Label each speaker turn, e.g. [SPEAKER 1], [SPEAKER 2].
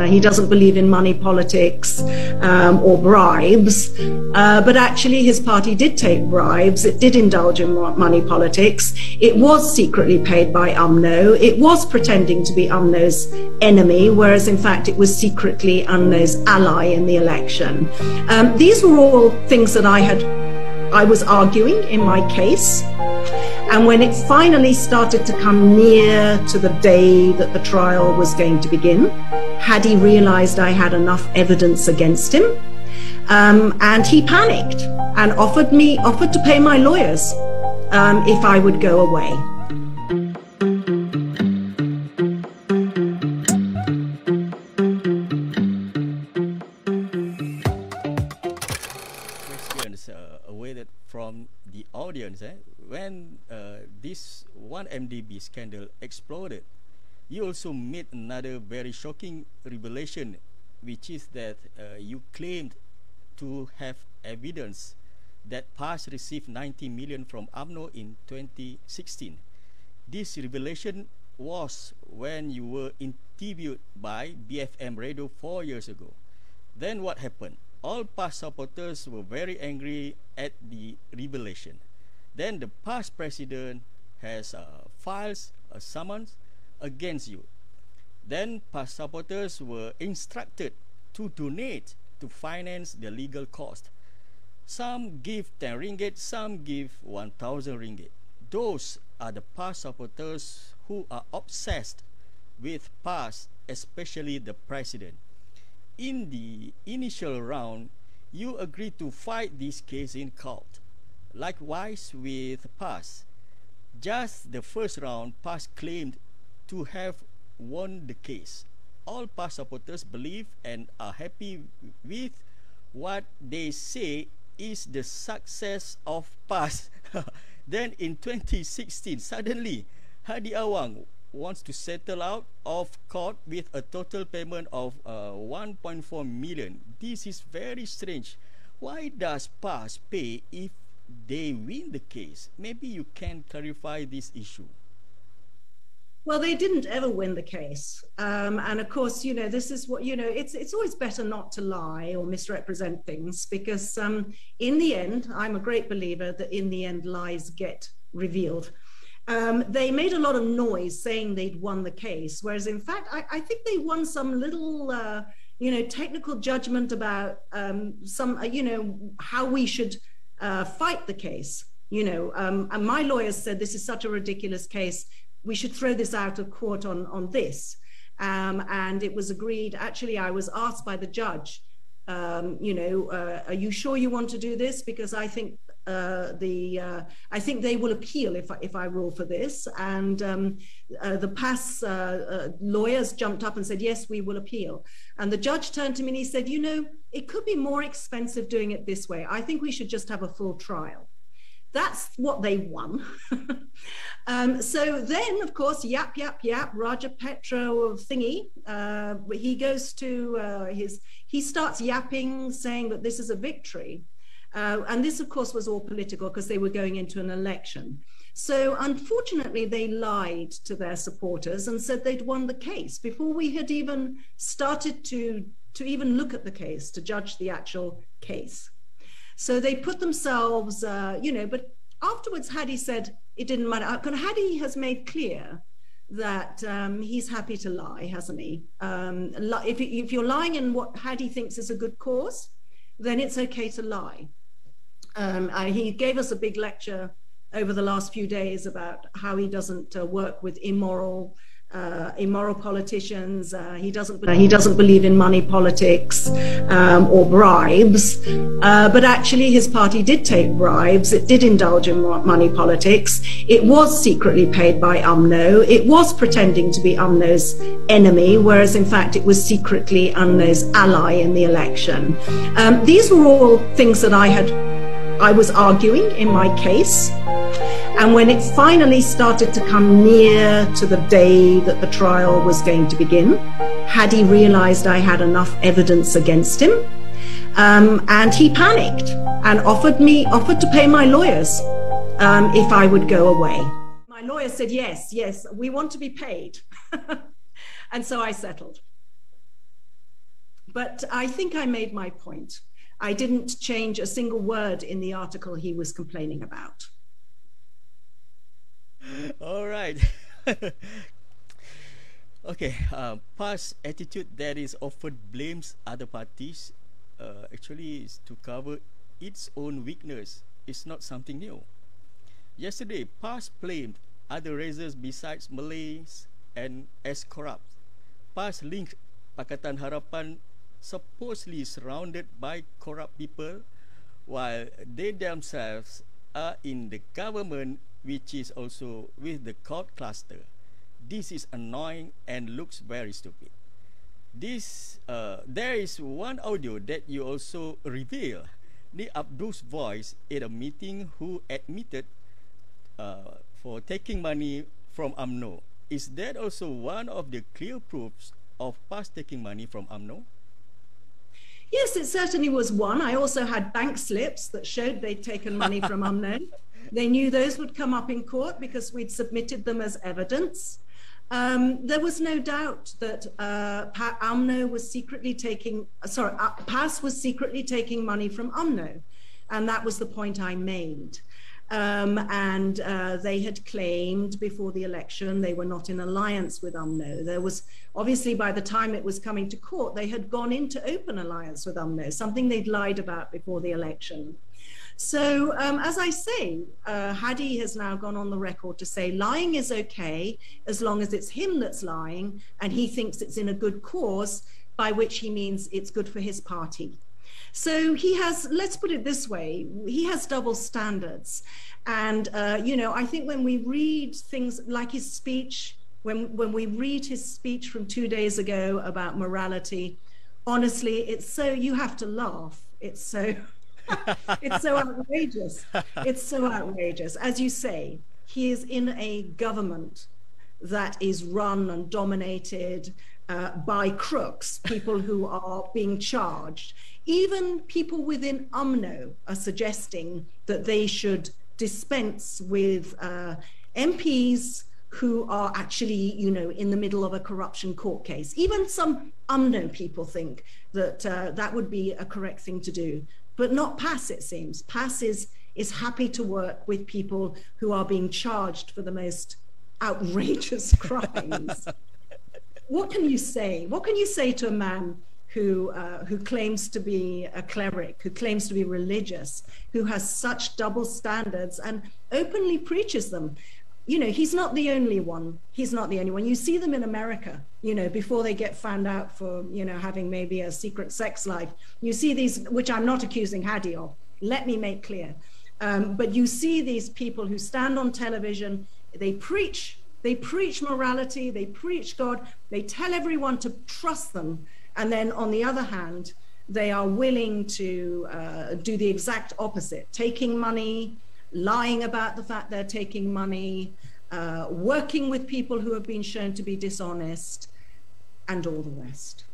[SPEAKER 1] He doesn't believe in money politics or bribes, but actually his party did take bribes. It did indulge in money politics. It was secretly paid by Umno. It was pretending to be Umno's enemy, whereas in fact it was secretly Umno's ally in the election. These were all things that I was arguing in my case. And when it finally started to come near to the day that the trial was going to begin, Hadi realized I had enough evidence against him, and he panicked and offered to pay my lawyers if I would go away.
[SPEAKER 2] Questions awaited from the audience. When this 1MDB scandal exploded, you also made another very shocking revelation, which is that you claimed to have evidence that Panas received 90 million from Umno in 2016. This revelation was when you were interviewed by BFM Radio 4 years ago. Then what happened? All Panas supporters were very angry at the revelation. Then the past president has filed a summons against you. Then Panas supporters were instructed to donate to finance the legal cost. Some give 10 ringgit, some give 1,000 ringgit. Those are the Panas supporters who are obsessed with Panas, especially the president. In the initial round, you agreed to fight this case in court. Likewise with Panas. Just the first round, Panas claimed to have won the case. All Panas supporters believe and are happy with what they say is the success of Panas. Then in 2016, suddenly Hadi Awang wants to settle out of court with a total payment of 1.4 million. This is very strange. Why does Panas pay if they win the case? Maybe you can clarify this issue.
[SPEAKER 1] Well, they didn't ever win the case. And of course, this is what, it's always better not to lie or misrepresent things, because in the end, I'm a great believer that in the end, lies get revealed. They made a lot of noise saying they'd won the case, whereas in fact, I think they won some little, technical judgment about how we should fight the case. And my lawyers said, this is such a ridiculous case, we should throw this out of court on this. And it was agreed. Actually, I was asked by the judge, are you sure you want to do this? Because I think I think they will appeal if I rule for this. And the Panas lawyers jumped up and said, yes, we will appeal. And the judge turned to me and he said, it could be more expensive doing it this way. I think we should just have a full trial. That's what they won. So then, of course, yap, Raja Petro thingy, he goes to he starts yapping, saying that this is a victory. And this, of course, was all political because they were going into an election. So unfortunately, they lied to their supporters and said they'd won the case before we had even started to even look at the case, to judge the actual case. So they put themselves, but afterwards, Hadi said it didn't matter. Hadi has made clear that he's happy to lie, hasn't he? If you're lying in what Hadi thinks is a good cause, then it's okay to lie. He gave us a big lecture over the last few days about how he doesn't work with immoral politicians. He doesn't believe in money politics or bribes, but actually his party did take bribes. It did indulge in money politics. It was secretly paid by Umno. It was pretending to be Umno's enemy, whereas in fact it was secretly Umno's ally in the election. These were all things that I was arguing in my case. And when it finally started to come near to the day that the trial was going to begin, Hadi realized I had enough evidence against him, and he panicked and offered to pay my lawyers if I would go away. My lawyer said, yes, we want to be paid. And so I settled. But I think I made my point. I didn't change a single word in the article he was complaining about.
[SPEAKER 2] All right. Okay. Past attitude that is often blames other parties actually is to cover its own weakness. It's not something new. Yesterday, PAS blamed other races besides Malays and as corrupt. PAS linked Pakatan Harapan supposedly surrounded by corrupt people while they themselves are in the government, which is also with the court cluster. This is annoying and looks very stupid. There is one audio that you also reveal. The Abdul's voice at a meeting who admitted for taking money from Umno. Is that also one of the clear proofs of PAS taking money from Umno?
[SPEAKER 1] Yes, it certainly was one. I also had bank slips that showed they'd taken money from Umno. They knew those would come up in court because we'd submitted them as evidence. There was no doubt that Umno was secretly taking, PAS was secretly taking money from Umno. And that was the point I made. They had claimed before the election they were not in alliance with Umno. There was, obviously by the time it was coming to court, they had gone into open alliance with Umno, something they'd lied about before the election. So as I say, Hadi has now gone on the record to say lying is okay as long as it's him that's lying and he thinks it's in a good cause, by which he means it's good for his party. So he has, let's put it this way, he has double standards. And, you know, I think when we read things like his speech, when we read his speech from 2 days ago about morality, honestly, it's so, you have to laugh. It's so, it's so outrageous. It's so outrageous. As you say, he is in a government that is run and dominated by crooks, people who are being charged. Even people within UMNO are suggesting that they should dispense with MPs who are actually, you know, in the middle of a corruption court case. Even some UMNO people think that that would be a correct thing to do, but not PAS, it seems. PAS is happy to work with people who are being charged for the most outrageous crimes. What can you say? What can you say to a man who claims to be a cleric, who claims to be religious, who has such double standards and openly preaches them? You know, he's not the only one. He's not the only one. You see them in America, you know, before they get found out for, you know, having maybe a secret sex life. You see these, which I'm not accusing Hadi of, let me make clear. But you see these people who stand on television, they preach morality, they preach God, they tell everyone to trust them. And then on the other hand, they are willing to do the exact opposite, taking money, lying about the fact they're taking money, working with people who have been shown to be dishonest, and all the rest.